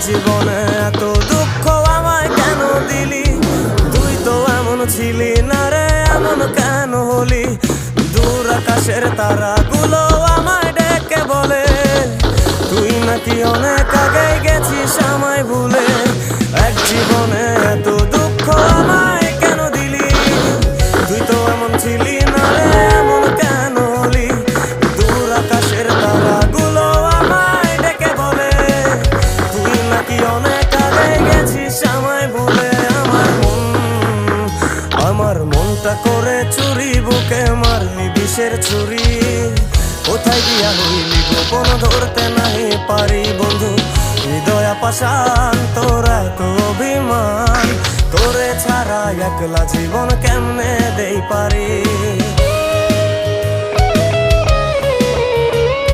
জীবনে এত দুঃখ আমায় কেন দিলি? তুই তো এমন ছিলি না রে, এমন কেন হলি? দূর আকাশের তারাগুলো আমায় ডেকে বলে তুই নাকি অনেক আগে গেছিস আমায় ভুলে। এক জীবনে এত দুঃখ আমায় কেন দিলি? তুই তো এমন ছিলি না রে, এমন কেন হলি? দূর আকাশের তারাগুলো আমায় ডেকে বলে তুই নাকি অনেক আগে গেছিস আমায় ভুলে। আমার মনটা করে চুরি, বুকে মারলি বিষের ছুরি। কোথায় গিয়া হইলি গোপন ধরতে নাহি পারি বন্ধু। হৃদয় পাষাণ তোর এত অভিমান, তোরে ছাড়া একলা জীবন কেমনে দেই পারি?